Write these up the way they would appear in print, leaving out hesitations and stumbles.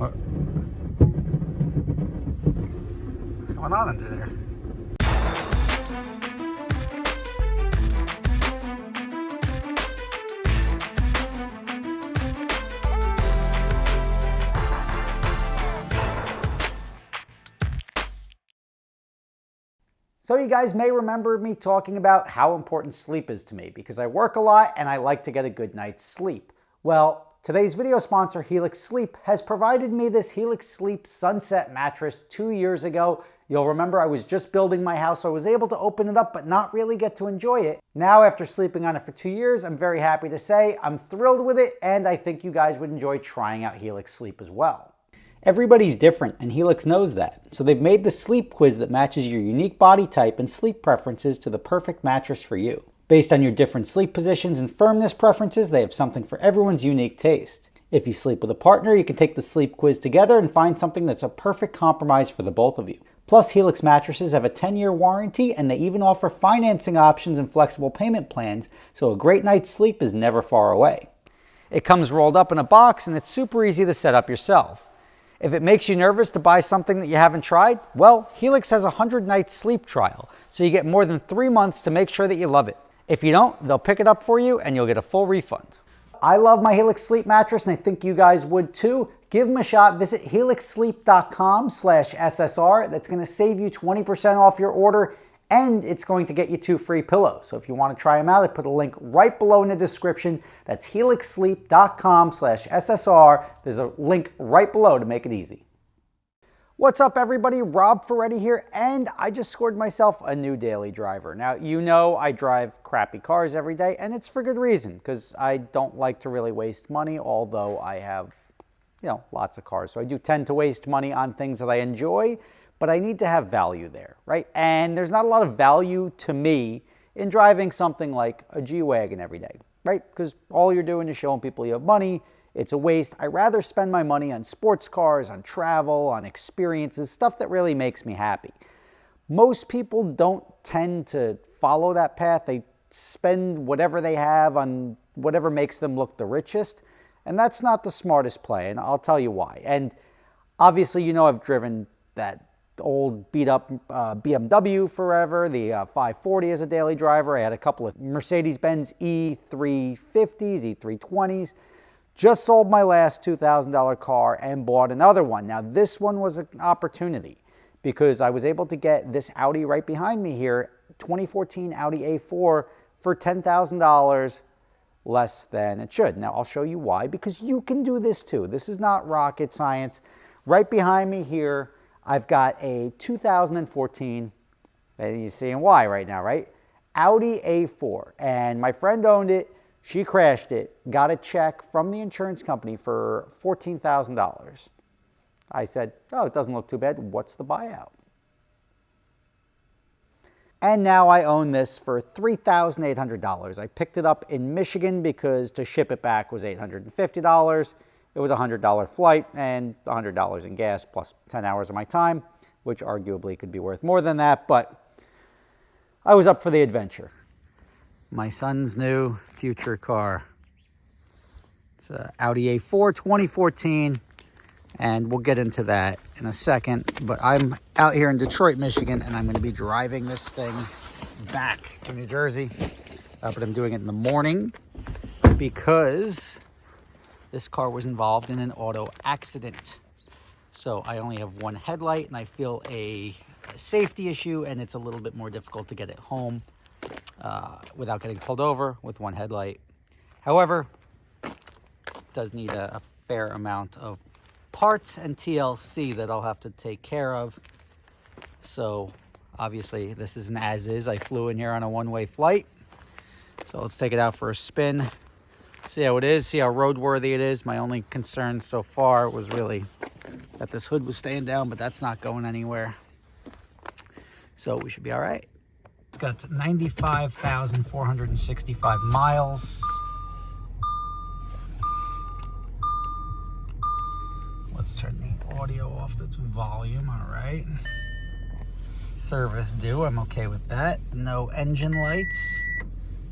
What's going on under there? So you guys may remember me talking about how important sleep is to me because I work a lot and I like to get a good night's sleep. Well, today's video sponsor, Helix Sleep, has provided me this Helix Sleep Sunset mattress 2 years ago. You'll remember I was just building my house, so I was able to open it up but not really get to enjoy it. Now, after sleeping on it for 2 years, I'm very happy to say I'm thrilled with it, and I think you guys would enjoy trying out Helix Sleep as well. Everybody's different, and Helix knows that. So they've made the sleep quiz that matches your unique body type and sleep preferences to the perfect mattress for you. Based on your different sleep positions and firmness preferences, they have something for everyone's unique taste. If you sleep with a partner, you can take the sleep quiz together and find something that's a perfect compromise for the both of you. Plus, Helix mattresses have a 10-year warranty, and they even offer financing options and flexible payment plans, so a great night's sleep is never far away. It comes rolled up in a box, and it's super easy to set up yourself. If it makes you nervous to buy something that you haven't tried, well, Helix has a 100-night sleep trial, so you get more than 3 months to make sure that you love it. If you don't, they'll pick it up for you and you'll get a full refund. I love my Helix Sleep mattress, and I think you guys would too. Give them a shot. Visit helixsleep.com/SSR. That's going to save you 20% off your order, and it's going to get you 2 free pillows. So if you want to try them out, I put a link right below in the description. That's helixsleep.com/SSR. There's a link right below to make it easy. What's up, everybody? Rob Ferretti here, and I just scored myself a new daily driver. Now, you know I drive crappy cars every day, and it's for good reason, because I don't like to really waste money, although I have, lots of cars. So I do tend to waste money on things that I enjoy, but I need to have value there, right? And there's not a lot of value to me in driving something like a G-Wagon every day, right? Because all you're doing is showing people you have money. It's a waste. I rather spend my money on sports cars, on travel, on experiences, stuff that really makes me happy. Most people don't tend to follow that path. They spend whatever they have on whatever makes them look the richest, and that's not the smartest play, and I'll tell you why. And obviously, I've driven that old beat-up BMW forever, the 540 as a daily driver. I had a couple of Mercedes-Benz E350s, E320s. Just sold my last $2,000 car and bought another one. Now, this one was an opportunity because I was able to get this Audi right behind me here, 2014 Audi A4, for $10,000 less than it should. Now, I'll show you why, because you can do this too. This is not rocket science. Right behind me here, I've got a 2014, and you're seeing why right now, right? Audi A4, and my friend owned it. She crashed it, got a check from the insurance company for $14,000. I said, oh, it doesn't look too bad. What's the buyout? And now I own this for $3,800. I picked it up in Michigan because to ship it back was $850. It was a $100 flight and $100 in gas plus 10 hours of my time, which arguably could be worth more than that, but I was up for the adventure. My son's new future car. It's an Audi A4 2014, and we'll get into that in a second, but I'm out here in Detroit, Michigan, and I'm going to be driving this thing back to New Jersey, but I'm doing it in the morning because this car was involved in an auto accident. So I only have one headlight, and I feel a safety issue, and it's a little bit more difficult to get it home without getting pulled over with one headlight. However, it does need a fair amount of parts and TLC that I'll have to take care of. So obviously this is an as-is. I flew in here on a one-way flight. So let's take it out for a spin. See how it is, see how roadworthy it is. My only concern so far was really that this hood was staying down, but that's not going anywhere. So we should be all right. It's got 95,465 miles. Let's turn the audio off, that's volume, all right. Service due, I'm okay with that. No engine lights.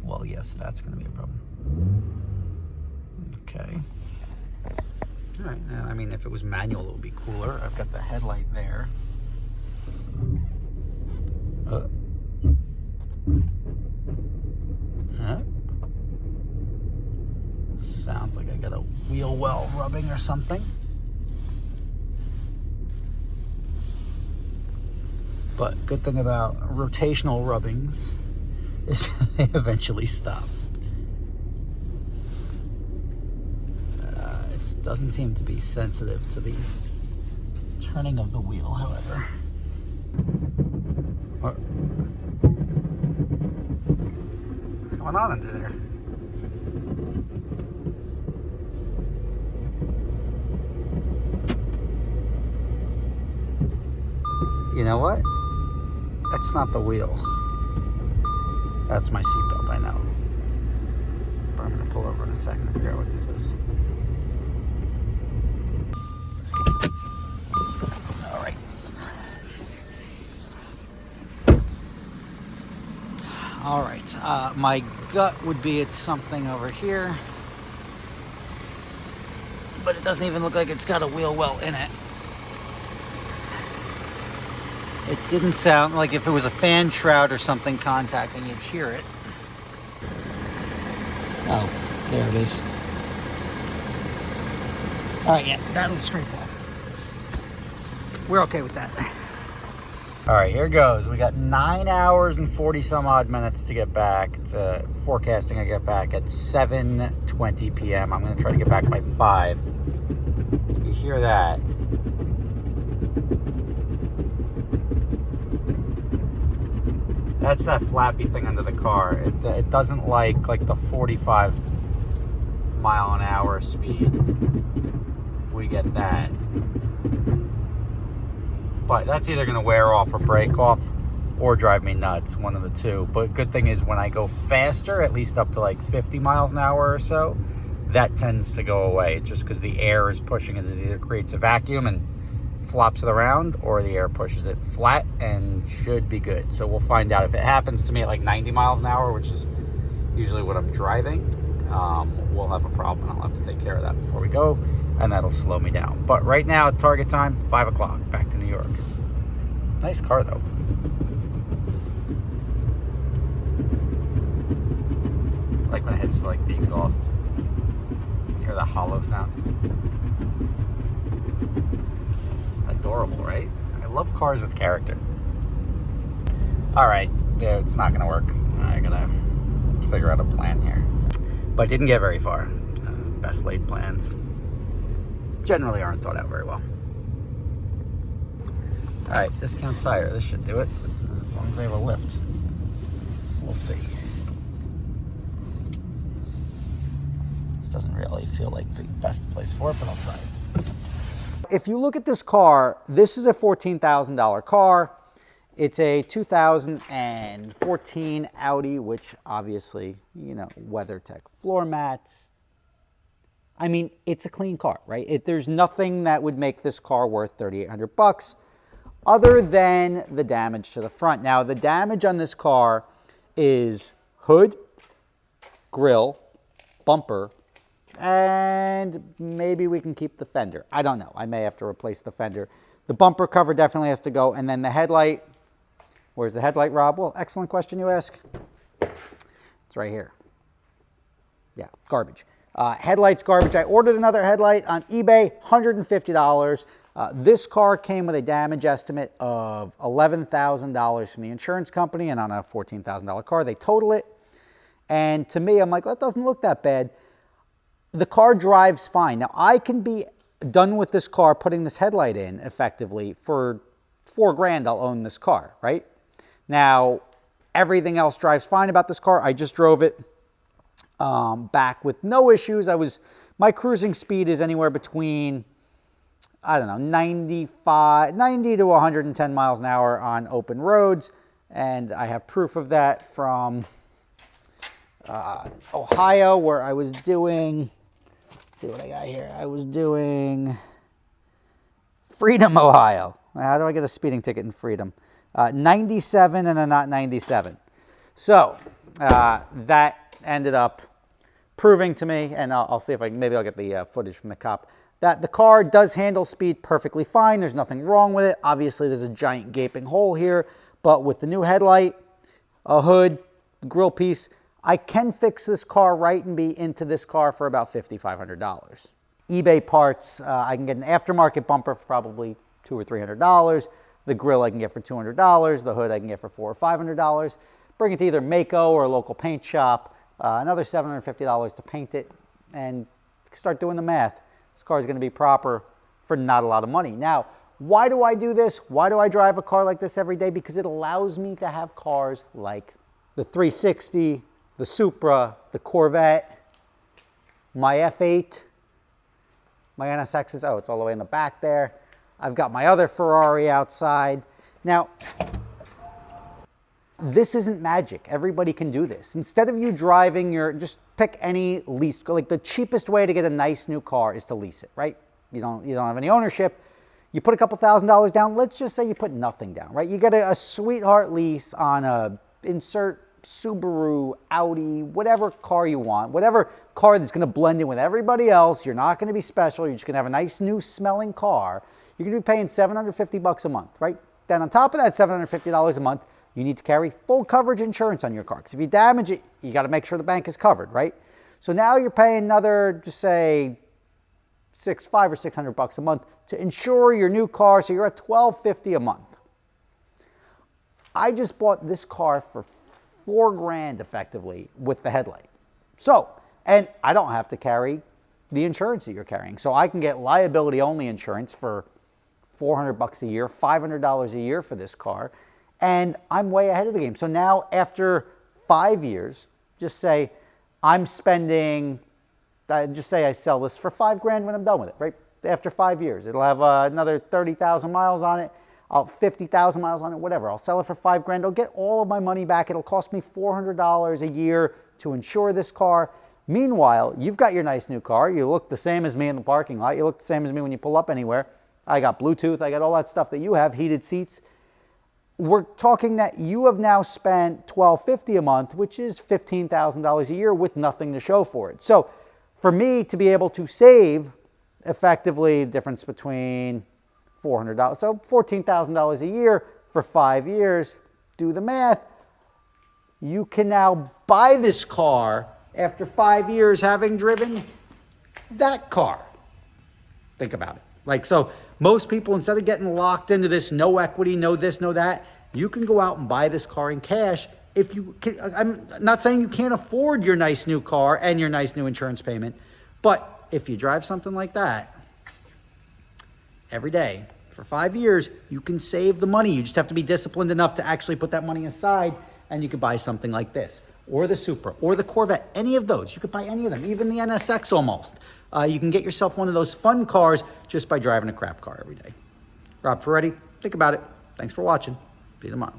Well, yes, that's gonna be a problem. Okay. All right, I mean, if it was manual, it would be cooler. I've got the headlight there. Sounds like I got a wheel well rubbing or something. But good thing about rotational rubbings is they eventually stop. It doesn't seem to be sensitive to the turning of the wheel, however. What's going on under there? You know what? That's not the wheel. That's my seatbelt, I know. But I'm going to pull over in a second to figure out what this is. All right. All right. My gut would be it's something over here. But it doesn't even look like it's got a wheel well in it. It didn't sound like if it was a fan shroud or something contacting, you'd hear it. Oh, there it is. All right, yeah, that'll scrape off. We're okay with that. All right, here goes. We got 9 hours and 40 some odd minutes to get back. It's forecasting I get back at 7:20 p.m. I'm going to try to get back by 5. You hear that? That's that flappy thing under the car. It doesn't like the 45 mile an hour speed. We get that. But that's either going to wear off or break off or drive me nuts, one of the two. But good thing is when I go faster, at least up to like 50 miles an hour or so, that tends to go away. It's just because the air is pushing it. It either creates a vacuum and flops it around, or the air pushes it flat and should be good. So we'll find out. If it happens to me at like 90 miles an hour, which is usually what I'm driving, we'll have a problem. I'll have to take care of that before we go, and that'll slow me down. But right now, target time, 5 o'clock, back to New York. Nice car though. Like when it hits like the exhaust, you hear the hollow sound. Adorable, right? I love cars with character. All right, dude, it's not gonna work. I gotta figure out a plan here. But didn't get very far. Best laid plans generally aren't thought out very well. All right, discount tire. This should do it, as long as they have a lift. We'll see. This doesn't really feel like the best place for it, but I'll try it. If you look at this car, this is a $14,000 car. It's a 2014 Audi, which obviously, you know, WeatherTech floor mats. I mean, it's a clean car, right? There's nothing that would make this car worth $3,800 other than the damage to the front. Now, the damage on this car is hood, grille, bumper, and maybe we can keep the fender. I don't know. I may have to replace the fender. The bumper cover definitely has to go. And then the headlight. Where's the headlight, Rob? Well, excellent question you ask. It's right here. Yeah, garbage. Headlight's garbage. I ordered another headlight on eBay, $150. This car came with a damage estimate of $11,000 from the insurance company, and on a $14,000 car, they total it. And to me, I'm like, well, that doesn't look that bad. The car drives fine. Now, I can be done with this car, putting this headlight in effectively for $4,000. I'll own this car, right? Now, everything else drives fine about this car. I just drove it back with no issues. My cruising speed is anywhere between, I don't know, 90 to 110 miles an hour on open roads. And I have proof of that from Ohio, where I was doing, let's see what I got here. I was doing Freedom, Ohio. How do I get a speeding ticket in Freedom? 97 and a not 97. So that ended up proving to me, and I'll see if maybe I'll get the footage from the cop, that the car does handle speed perfectly fine. There's nothing wrong with it. Obviously, there's a giant gaping hole here, but with the new headlight, a hood, grill piece, I can fix this car right and be into this car for about $5,500. eBay parts, I can get an aftermarket bumper for probably $200 or $300. The grill I can get for $200. The hood I can get for $400 or $500. Bring it to either Mako or a local paint shop. Another $750 to paint it, and start doing the math. This car is going to be proper for not a lot of money. Now, why do I do this? Why do I drive a car like this every day? Because it allows me to have cars like the 360, the Supra, the Corvette, my F8, my NSXs. Oh, it's all the way in the back there. I've got my other Ferrari outside. Now, this isn't magic. Everybody can do this. Instead of you driving just pick any lease, like the cheapest way to get a nice new car is to lease it, right? You don't have any ownership. You put a couple $1,000s down. Let's just say you put nothing down, right? You get a sweetheart lease on a insert Subaru, Audi, whatever car you want, whatever car that's going to blend in with everybody else. You're not going to be special. You're just going to have a nice new smelling car. You're going to be paying $750 a month, right? Then on top of that $750 a month, you need to carry full coverage insurance on your car. Because if you damage it, you got to make sure the bank is covered, right? So now you're paying another, just say, $500 or $600 a month to insure your new car. So you're at $1,250 a month. I just bought this car for $4,000 effectively with the headlight. So, and I don't have to carry the insurance that you're carrying. So I can get liability only insurance for $400 a year, $500 a year for this car. And I'm way ahead of the game. So now after 5 years, just say I'm spending, just say I sell this for $5,000 when I'm done with it, right? After 5 years, it'll have another 30,000 miles on it. 50,000 miles on it, whatever. I'll sell it for $5,000. I'll get all of my money back. It'll cost me $400 a year to insure this car. Meanwhile, you've got your nice new car. You look the same as me in the parking lot. You look the same as me when you pull up anywhere. I got Bluetooth. I got all that stuff that you have, heated seats. We're talking that you have now spent $1,250 a month, which is $15,000 a year with nothing to show for it. So for me to be able to save effectively the difference between $400, so $14,000 a year for 5 years, do the math, you can now buy this car after 5 years having driven that car. Think about it. Like, so most people, instead of getting locked into this no equity, no this, no that, you can go out and buy this car in cash. If you can, I'm not saying you can't afford your nice new car and your nice new insurance payment, but if you drive something like that every day for 5 years, you can save the money. You just have to be disciplined enough to actually put that money aside, and you can buy something like this, or the Supra, or the Corvette, any of those. You could buy any of them, even the NSX almost. You can get yourself one of those fun cars just by driving a crap car every day. Rob Ferretti, think about it. Thanks for watching. See you tomorrow.